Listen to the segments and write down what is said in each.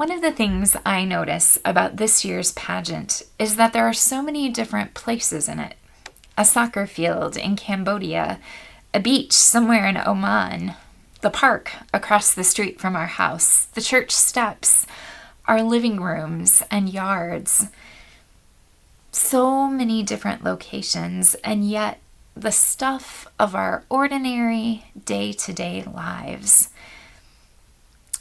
One of the things I notice about this year's pageant is that there are so many different places in it. A soccer field in Cambodia, a beach somewhere in Oman, the park across the street from our house, the church steps, our living rooms and yards. So many different locations, and yet the stuff of our ordinary day-to-day lives.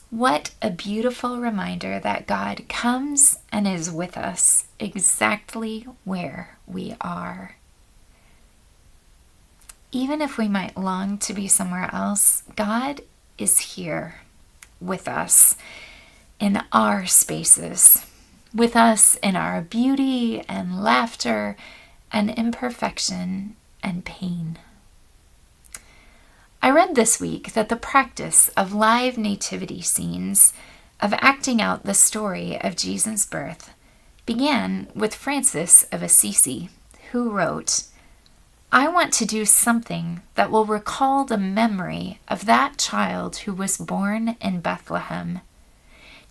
What a beautiful reminder that God comes and is with us exactly where we are. Even if we might long to be somewhere else, God is here with us in our spaces, with us in our beauty and laughter and imperfection and pain. I read this week that the practice of live nativity scenes, of acting out the story of Jesus' birth, began with Francis of Assisi, who wrote, "I want to do something that will recall the memory of that child who was born in Bethlehem,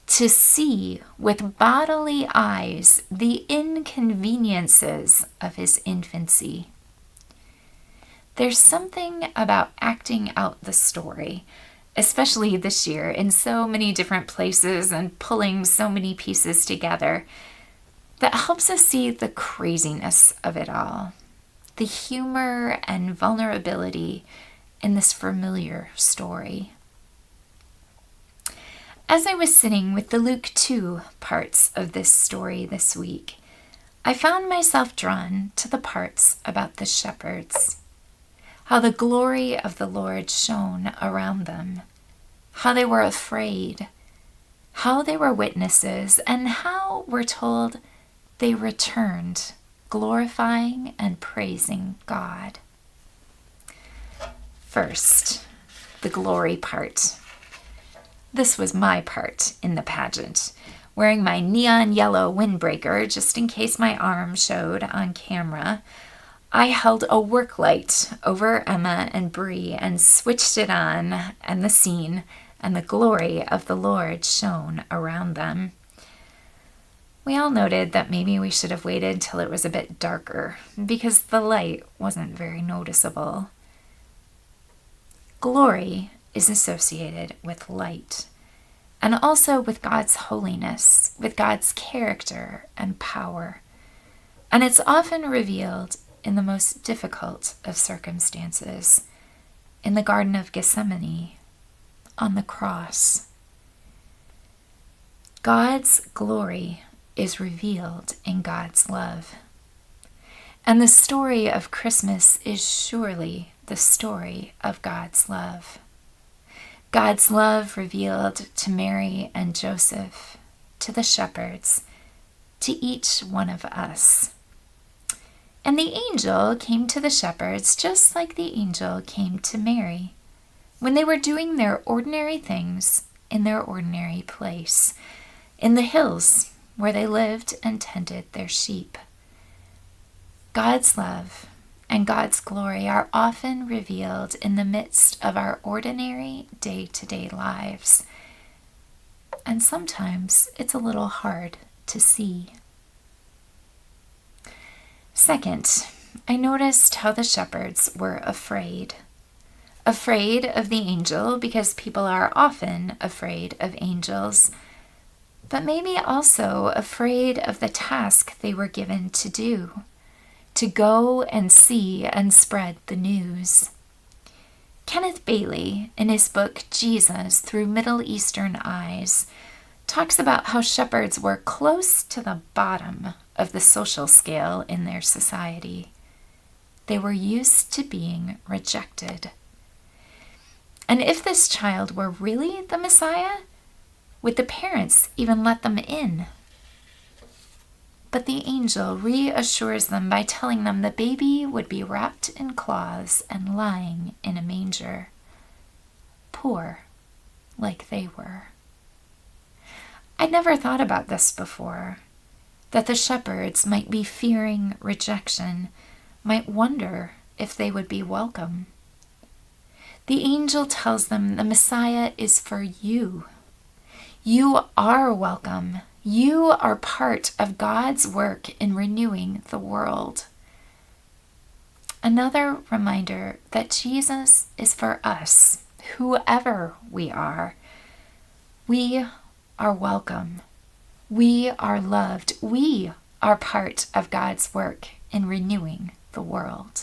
to see with bodily eyes the inconveniences of his infancy." There's something about acting out the story, especially this year in so many different places and pulling so many pieces together, that helps us see the craziness of it all, the humor and vulnerability in this familiar story. As I was sitting with the Luke 2 parts of this story this week, I found myself drawn to the parts about the shepherds, how the glory of the Lord shone around them, how they were afraid, how they were witnesses, and how, we're told, they returned, glorifying and praising God. First, the glory part. This was my part in the pageant, wearing my neon yellow windbreaker just in case my arm showed on camera. I held a work light over Emma and Bree and switched it on, and the scene and the glory of the Lord shone around them. We all noted that maybe we should have waited till it was a bit darker, because the light wasn't very noticeable. Glory is associated with light, and also with God's holiness, with God's character and power, and it's often revealed in the most difficult of circumstances, in the Garden of Gethsemane, on the cross. God's glory is revealed in God's love. And the story of Christmas is surely the story of God's love. God's love revealed to Mary and Joseph, to the shepherds, to each one of us. And the angel came to the shepherds just like the angel came to Mary, when they were doing their ordinary things in their ordinary place, in the hills where they lived and tended their sheep. God's love and God's glory are often revealed in the midst of our ordinary day-to-day lives, and sometimes it's a little hard to see. Second, I noticed how the shepherds were afraid. Afraid of the angel, because people are often afraid of angels, but maybe also afraid of the task they were given to do, to go and see and spread the news. Kenneth Bailey, in his book Jesus Through Middle Eastern Eyes, talks about how shepherds were close to the bottom of the social scale in their society. They were used to being rejected. And if this child were really the Messiah, would the parents even let them in? But the angel reassures them by telling them the baby would be wrapped in cloths and lying in a manger, poor like they were. I'd never thought about this before, that the shepherds might be fearing rejection, might wonder if they would be welcome. The angel tells them the Messiah is for you. You are welcome. You are part of God's work in renewing the world. Another reminder that Jesus is for us, whoever we are. We are welcome. We are loved. We are part of God's work in renewing the world.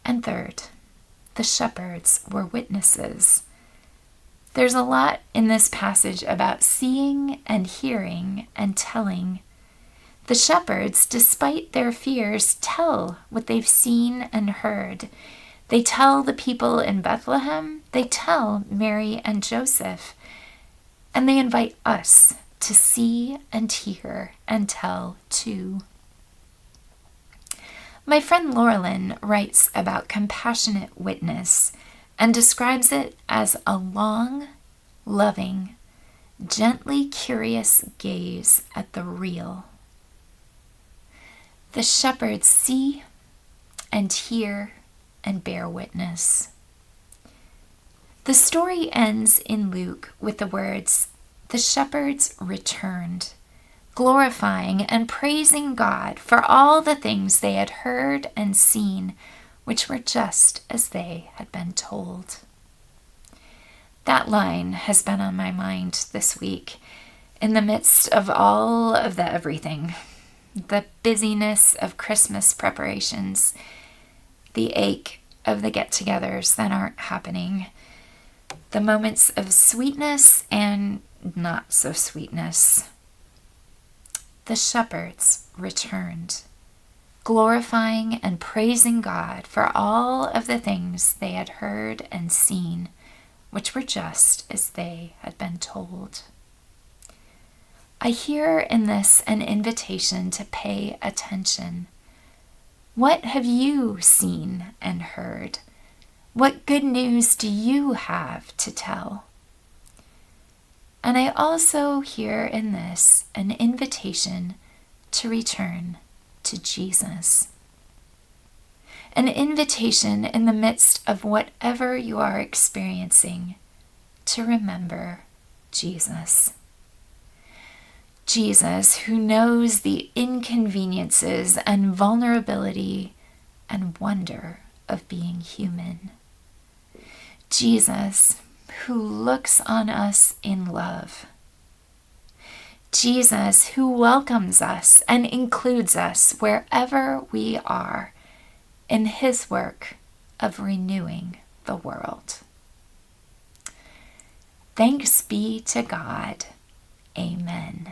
And third, the shepherds were witnesses. There's a lot in this passage about seeing and hearing and telling. The shepherds, despite their fears, tell what they've seen and heard. They tell the people in Bethlehem, they tell Mary and Joseph, and they invite us to see and hear and tell too. My friend Laurelyn writes about compassionate witness and describes it as a long, loving, gently curious gaze at the real. The shepherds see and hear and bear witness. The story ends in Luke with the words, "The shepherds returned, glorifying and praising God for all the things they had heard and seen, which were just as they had been told." That line has been on my mind this week in the midst of all of the everything, the busyness of Christmas preparations, the ache of the get-togethers that aren't happening, the moments of sweetness and not so sweetness. The shepherds returned, glorifying and praising God for all of the things they had heard and seen, which were just as they had been told. I hear in this an invitation to pay attention. What have you seen and heard? What good news do you have to tell? And I also hear in this an invitation to return to Jesus. An invitation in the midst of whatever you are experiencing to remember Jesus. Jesus, who knows the inconveniences and vulnerability and wonder of being human. Jesus, who looks on us in love. Jesus, who welcomes us and includes us wherever we are in his work of renewing the world. Thanks be to God. Amen.